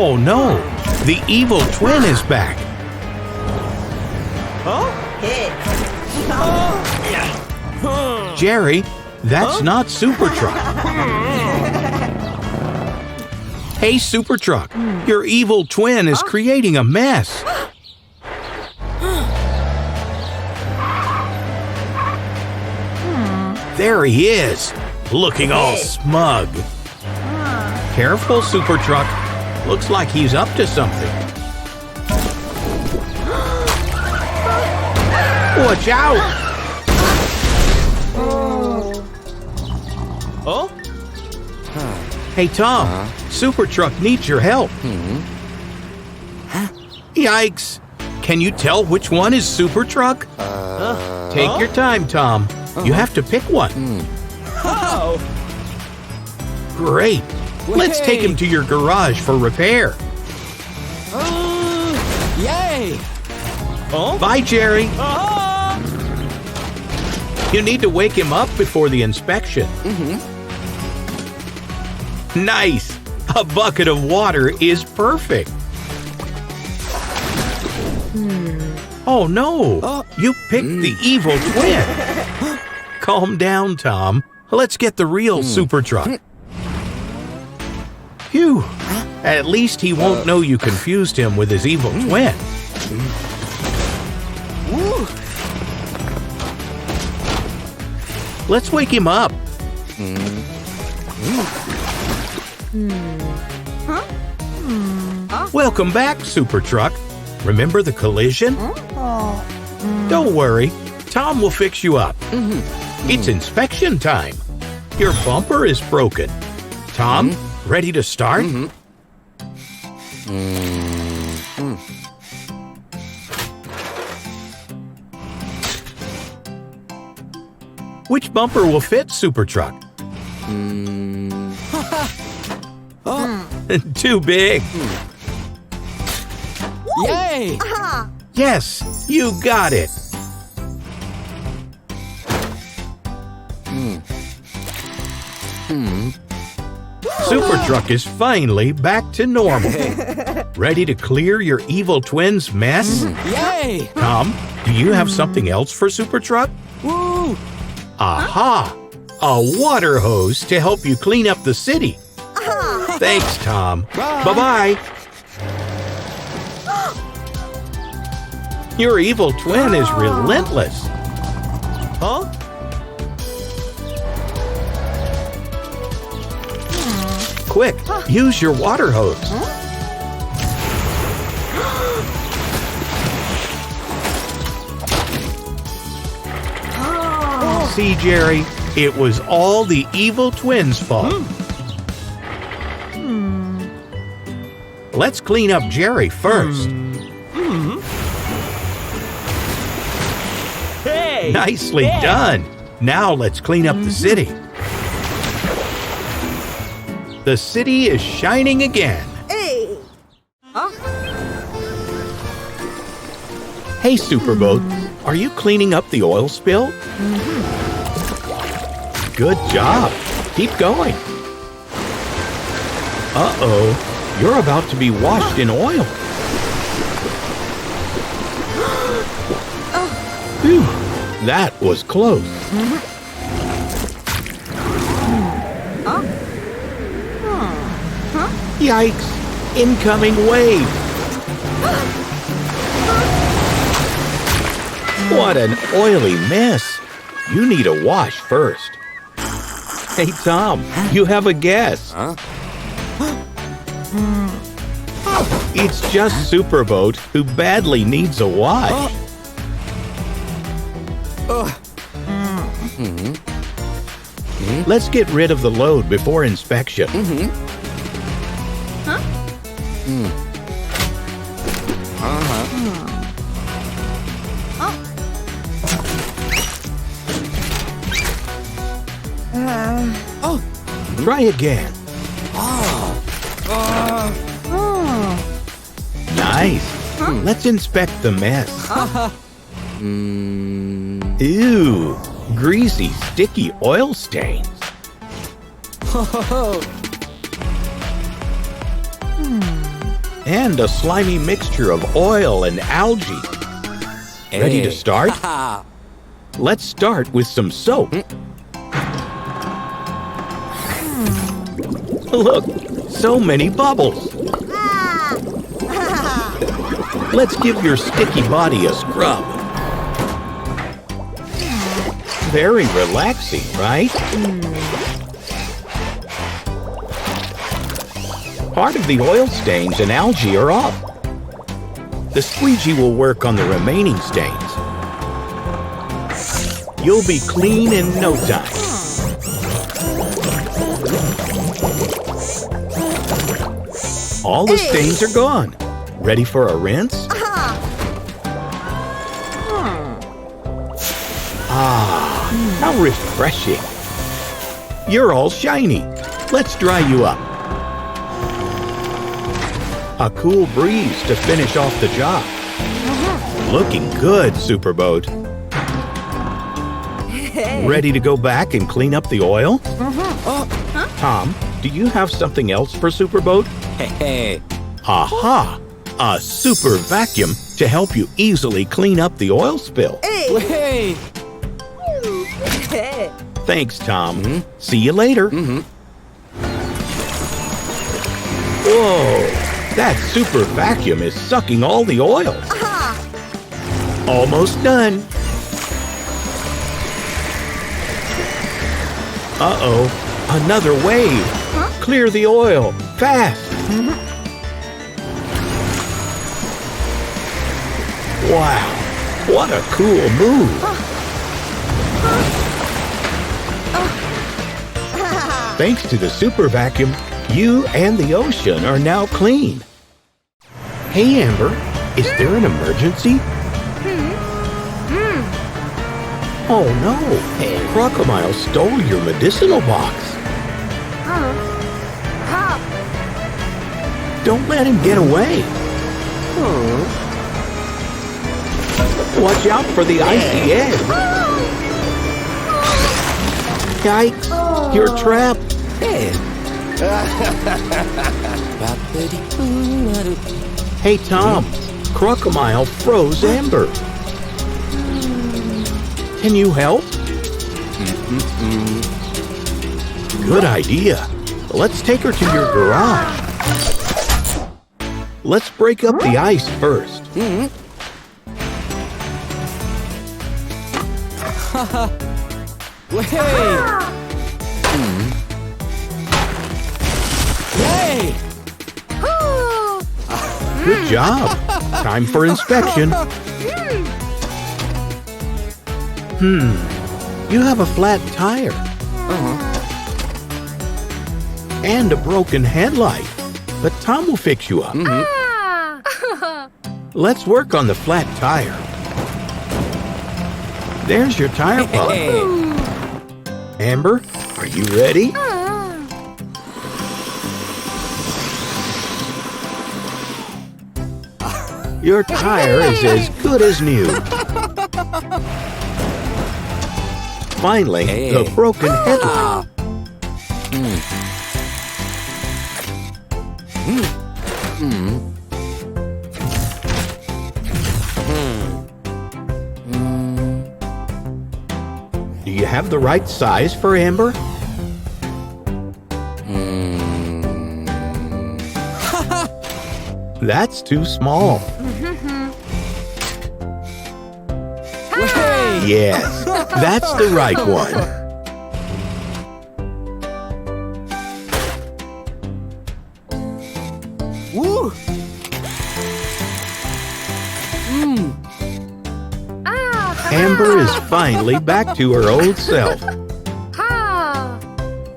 Oh no, the evil twin is back. Jerry, that's not Super Truck. Hey, Super Truck, your evil twin is creating a mess. There he is, looking all smug. Careful, Super Truck. Looks like he's up to something. Watch out! Hey, Tom, Super Truck needs your help. Yikes! Can you tell which one is Super Truck? Take your time, Tom. You have to pick one. Great. Let's take him to your garage for repair. Yay! Bye, Jerry. You need to wake him up before the inspection. Nice. A bucket of water is perfect. Oh no, you picked the evil twin. Calm down, Tom. Let's get the real Super Truck. Phew. At least he won't know you confused him with his evil twin. Let's wake him up. Welcome back, Super Truck. Remember the collision? Don't worry. Tom will fix you up. It's inspection time. Your bumper is broken. Tom, ready to start? Which bumper will fit, Super Truck? Too big. Yay! Yes, you got it. Super Truck is finally back to normal. Ready to clear your evil twin's mess? Yay! Tom, do you have something else for Super Truck? Woo! Aha! A water hose to help you clean up the city. Thanks, Tom. Bye-bye. Your evil twin is relentless. Quick, use your water hose. See, Jerry, it was all the evil twin's fault. Let's clean up Jerry first. Hey! Nicely done. Now let's clean up the city. The city is shining again. Hey, Superboat, are you cleaning up the oil spill? Good job. Keep going. Uh-oh. You're about to be washed in oil. Phew, that was close. Yikes! Incoming wave! What an oily mess! You need a wash first. Hey, Tom, you have a guess. It's just Superboat who badly needs a wash. Let's get rid of the load before inspection. Try again. Nice. Let's inspect the mess. Ew, greasy, sticky oil stains. and a slimy mixture of oil and algae. Ready to start? Let's start with some soap. Look, so many bubbles. Let's give your sticky body a scrub. Very relaxing, right? Part of the oil stains and algae are off. The squeegee will work on the remaining stains. You'll be clean in no time. All the stains are gone. Ready for a rinse? Ah, how refreshing. You're all shiny. Let's dry you up. A cool breeze to finish off the job. Looking good, Superboat. Ready to go back and clean up the oil? Tom, do you have something else for Superboat? Aha! A super vacuum to help you easily clean up the oil spill. Hey! Thanks, Tom. See you later. Whoa! That super vacuum is sucking all the oil. Almost done. Uh-oh, another wave. Clear the oil, fast. Wow, what a cool move. Thanks to the super vacuum, you and the ocean are now clean. Hey, Amber, is there an emergency? Oh no, Crocodile stole your medicinal box. Don't let him get away. Watch out for the icy edge. Yikes, you're trapped. Hey, Tom, Crocodile froze Amber. Can you help? Good idea. Let's take her to your garage. Let's break up the ice first. Hey! Hey! Good job. Time for inspection. You have a flat tire. And a broken headlight. But Tom will fix you up. Let's work on the flat tire. There's your tire pump. Amber, are you ready? Your tire is as good as new. Finally, the broken headlight. Do you have the right size for Amber? That's too small. Yes, that's the right one. Woo! Amber is finally back to her old self.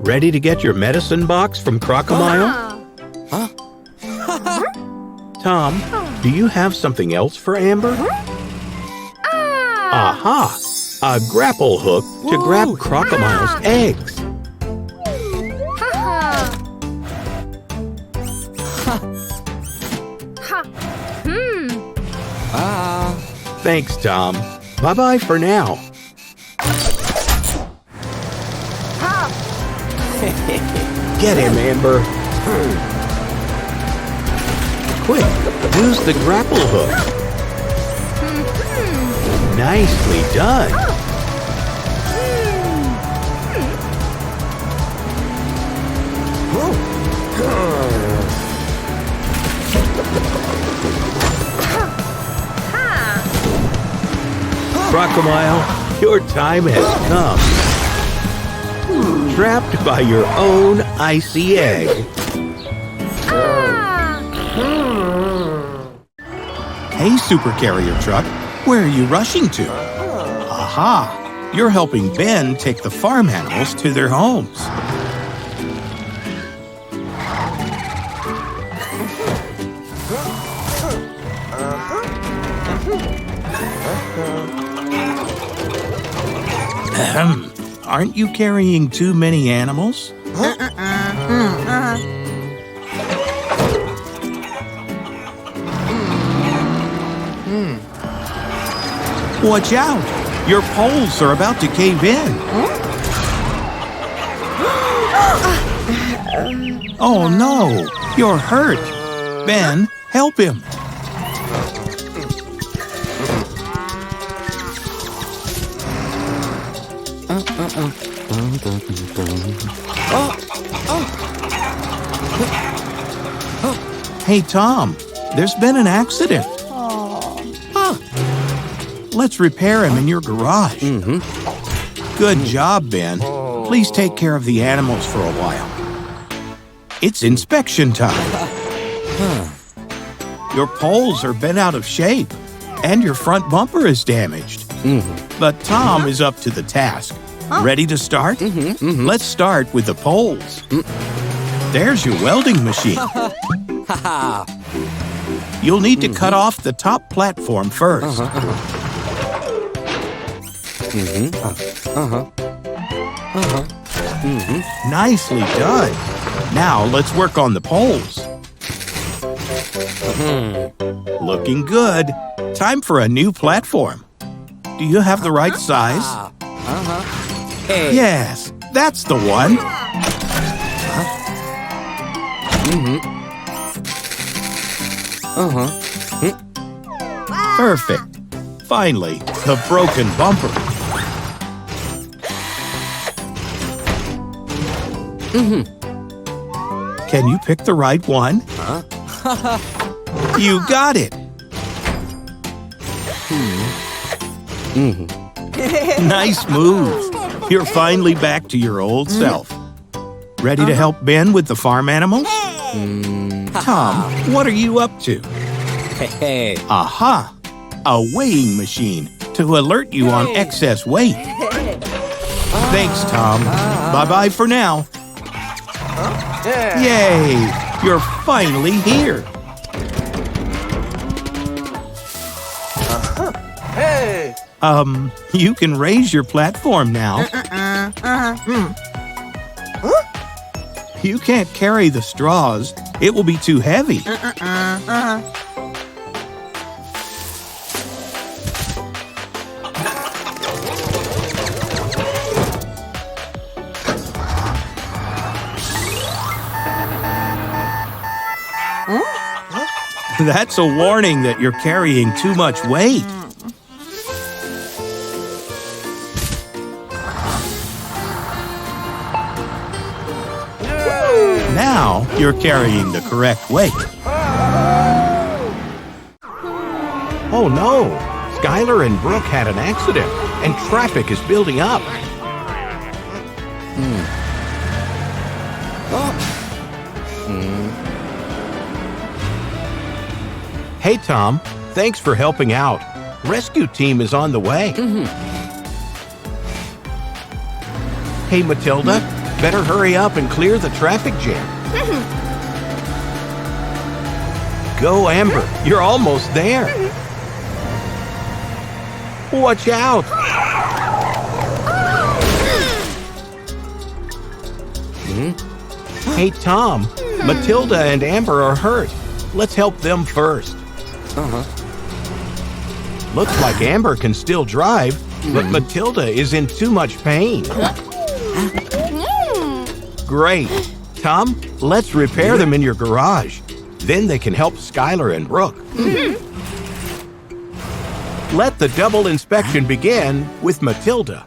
Ready to get your medicine box from Crocodile? Tom, do you have something else for Amber? Aha! A grapple hook to grab Crocodile's eggs. Thanks, Tom. Bye-bye for now. Get him, Amber. Quick, use the grapple hook. Nicely done. Crocodile, your time has come. Trapped by your own icy egg. Hey, Super Carrier Truck, where are you rushing to? Aha! You're helping Ben take the farm animals to their homes. Aren't you carrying too many animals? Watch out! Your poles are about to cave in. Oh no! You're hurt! Ben, help him! Hey, Tom, there's been an accident. Let's repair him in your garage. Good job, Ben. Please take care of the animals for a while. It's inspection time. Your poles are bent out of shape, and your front bumper is damaged. But Tom is up to the task. Ready to start? Let's start with the poles. There's your welding machine. You'll need to cut off the top platform first. Nicely done. Now let's work on the poles. Looking good. Time for a new platform. Do you have the right size? Yes, that's the one. Perfect. Finally, the broken bumper. Can you pick the right one? You got it. Nice move. You're finally back to your old self. Ready to help Ben with the farm animals? Tom, what are you up to? Aha! A weighing machine to alert you on excess weight. Thanks, Tom. Bye-bye for now. Yay! You're finally here. You can raise your platform now. You can't carry the straws. It will be too heavy. That's a warning that you're carrying too much weight. Now you're carrying the correct weight. Oh no! Skylar and Brooke had an accident, and traffic is building up. Hey, Tom. Thanks for helping out. Rescue team is on the way. Hey, Matilda. Better hurry up and clear the traffic jam. Go, Amber. You're almost there. Watch out. Hey, Tom. Matilda and Amber are hurt. Let's help them first. Looks like Amber can still drive, but Matilda is in too much pain. Great. Tom, let's repair them in your garage. Then they can help Skylar and Brooke. Let the double inspection begin with Matilda.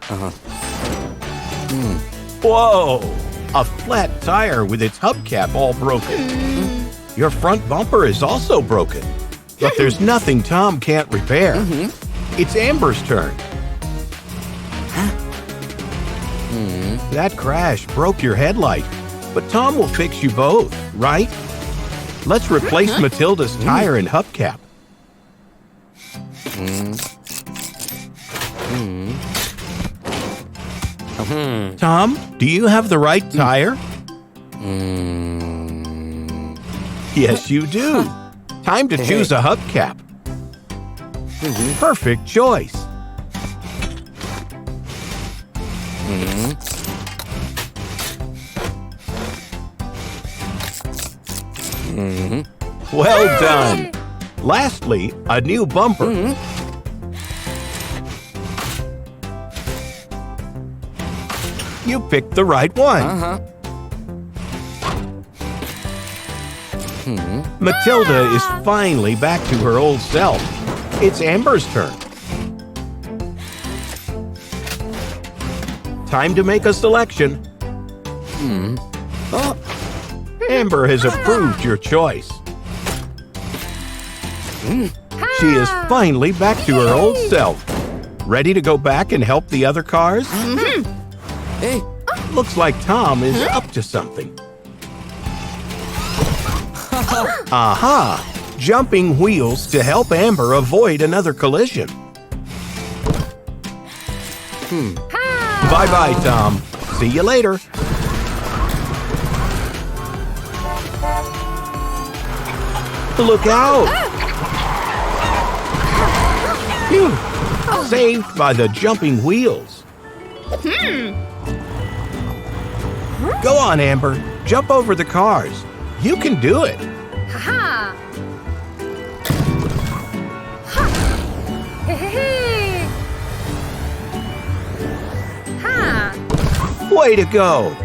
Whoa! A flat tire with its hubcap all broken. Your front bumper is also broken. But there's nothing Tom can't repair. It's Amber's turn. That crash broke your headlight, but Tom will fix you both, right? Let's replace Matilda's tire and hubcap. Tom, do you have the right tire? Yes, you do. Time to choose a hubcap. Perfect choice. Well done. Lastly, a new bumper. You picked the right one. Matilda is finally back to her old self. It's Amber's turn. Time to make a selection. Amber has approved your choice. She is finally back to her old self. Ready to go back and help the other cars? Hey. Looks like Tom is up to something. Aha! Jumping wheels to help Amber avoid another collision. Bye-bye, Tom. See you later. Look out! Phew! Saved by the jumping wheels. Go on, Amber. Jump over the cars. You can do it. Way to go!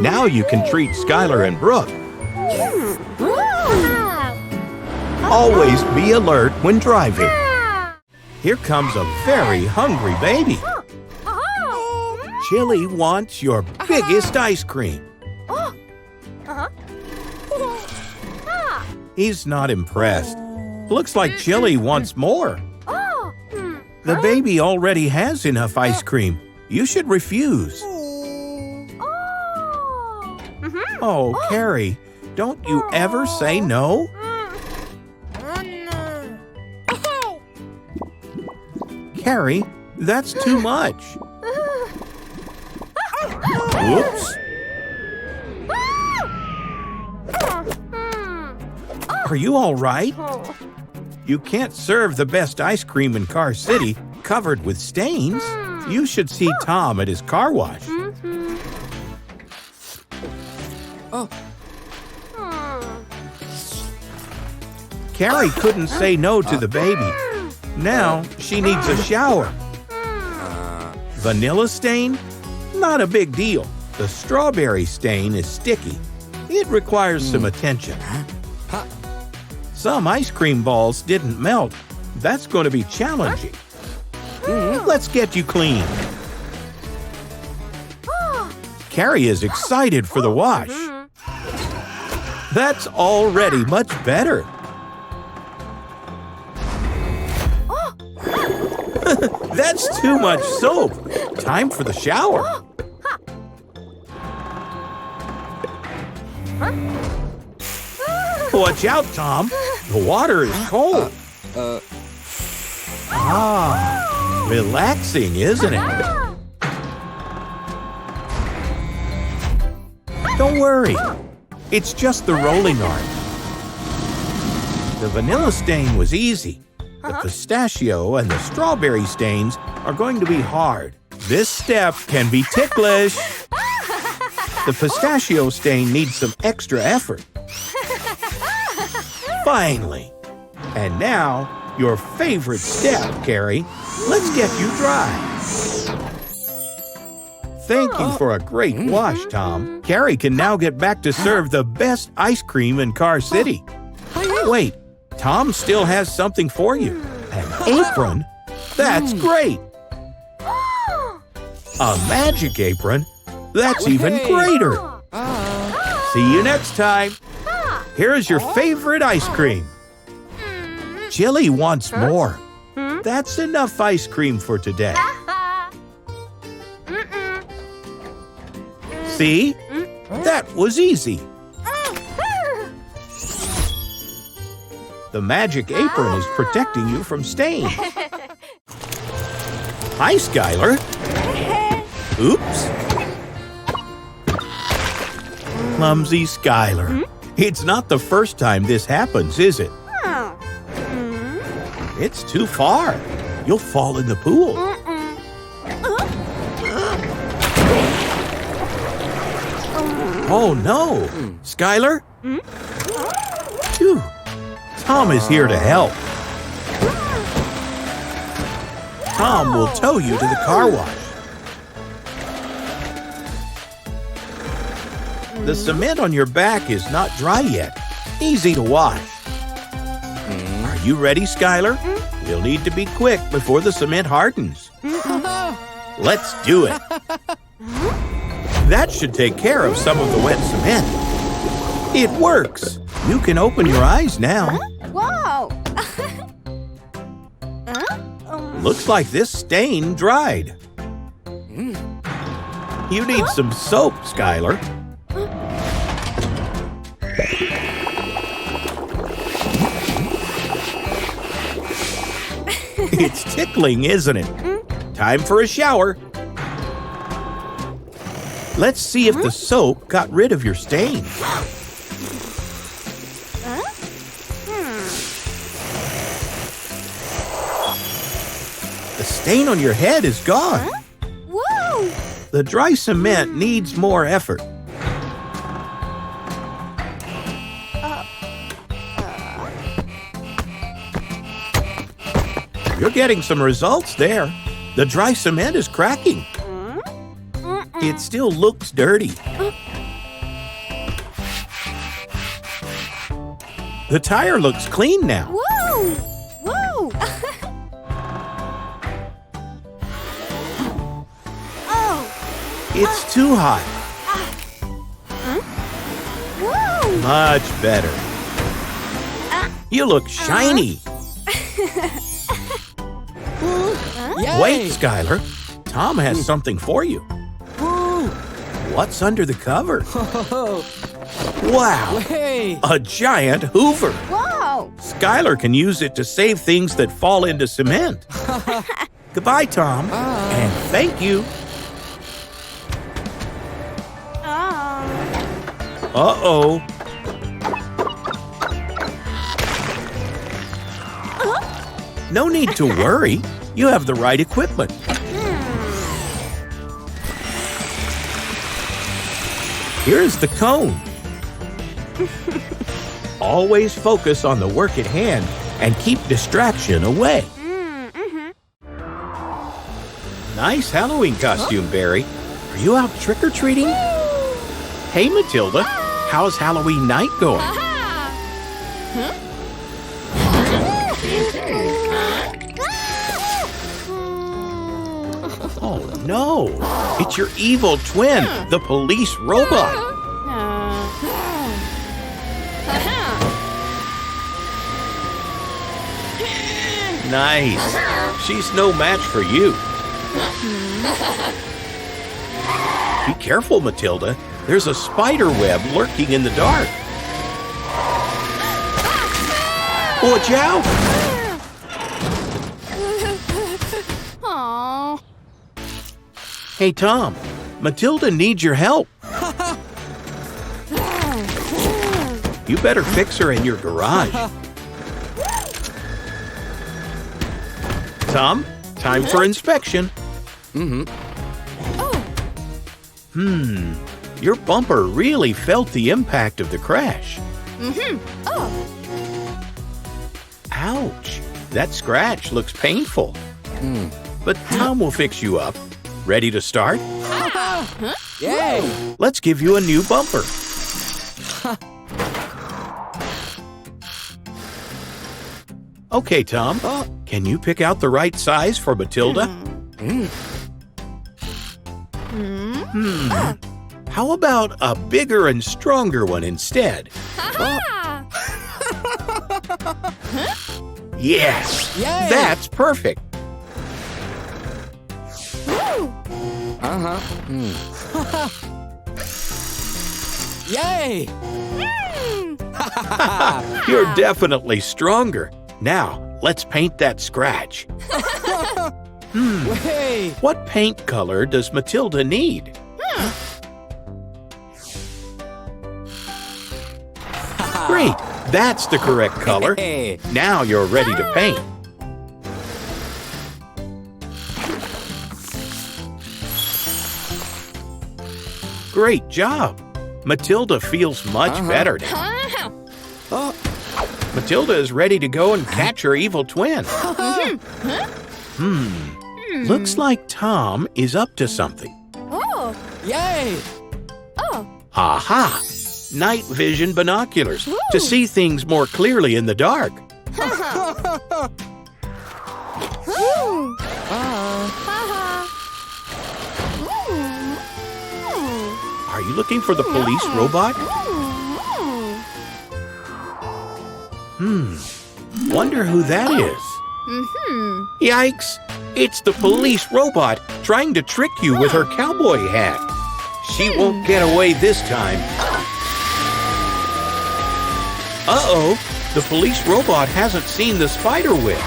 Now you can treat Skylar and Brooke. Always be alert when driving. Here comes a very hungry baby. Chili wants your biggest ice cream. He's not impressed. Looks like Chili wants more. The baby already has enough ice cream. You should refuse. Oh, Carrie, don't you ever say no? Carrie, that's too much. Whoops. Are you all right? You can't serve the best ice cream in Car City covered with stains. You should see Tom at his car wash. Carrie couldn't say no to the baby. Now she needs a shower. Vanilla stain? Not a big deal. The strawberry stain is sticky. It requires some attention. Some ice cream balls didn't melt. That's going to be challenging. Let's get you clean. Carrie is excited for the wash. That's already much better. That's too much soap. Time for the shower. Watch out, Tom. The water is cold. Relaxing, isn't it? Don't worry. It's just the rolling arm. The vanilla stain was easy. The pistachio and the strawberry stains are going to be hard. This step can be ticklish. The pistachio stain needs some extra effort. Finally. And now, your favorite step, Carrie. Let's get you dry. Thank you for a great wash, Tom. Carrie can now get back to serve the best ice cream in Car City. Wait, Tom still has something for you. An apron? That's great. A magic apron? That's even greater. See you next time. Here's your favorite ice cream. Chili wants more. That's enough ice cream for today. See? That was easy. The magic apron is protecting you from stains. Hi, Skylar. Oops. Clumsy Skylar. It's not the first time this happens, is it? It's too far. You'll fall in the pool. Oh, no. Skylar? Phew. Tom is here to help. Tom will tow you to the car wash. The cement on your back is not dry yet. Easy to wash. Are you ready, Skylar? You'll need to be quick before the cement hardens. Let's do it. That should take care of some of the wet cement. It works. You can open your eyes now. Wow! Looks like this stain dried. You need some soap, Skylar. It's tickling, isn't it? Time for a shower. Let's see if the soap got rid of your stains. The stain on your head is gone. Whoa! The dry cement needs more effort. You're getting some results there. The dry cement is cracking. It still looks dirty. The tire looks clean now. Whoa! Whoa! Oh! It's too hot. Whoa! Much better. You look shiny. Yay! Wait, Skylar. Tom has something for you. Woo! What's under the cover? Oh, Wow! hey! A giant Hoover. Wow! Skylar can use it to save things that fall into cement. Goodbye, Tom. And thank you. Uh-oh. No need to worry. You have the right equipment. Here's the cone. Always focus on the work at hand and keep distraction away. Nice Halloween costume, Barry. Are you out trick-or-treating? Hey, Matilda. How's Halloween night going? Oh, no. It's your evil twin, the police robot. Nice. She's no match for you. Be careful, Matilda. There's a spider web lurking in the dark. Watch out! Aww. Hey, Tom. Matilda needs your help. You better fix her in your garage. Tom, time for inspection. Your bumper really felt the impact of the crash. Ouch. That scratch looks painful. But Tom will fix you up. Ready to start? Yay! Let's give you a new bumper. Okay, Tom. Can you pick out the right size for Matilda? How about a bigger and stronger one instead? Yes! Yay! That's perfect. Yay! You're definitely stronger. Now, let's paint that scratch. Way! What paint color does Matilda need? Great! That's the correct color. Hey. Now you're ready to paint. Great job! Matilda feels much better now. Matilda is ready to go and catch her evil twin. Looks like Tom is up to something. Oh. Yay! Aha! Night vision binoculars to see things more clearly in the dark. Are you looking for the police robot? Wonder who that is. Yikes! It's the police robot trying to trick you with her cowboy hat. She won't get away this time. Uh-oh! The police robot hasn't seen the spider web.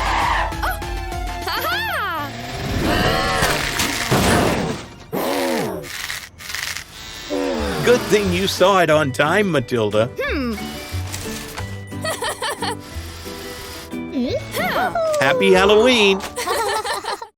Good thing you saw it on time, Matilda. Happy Halloween!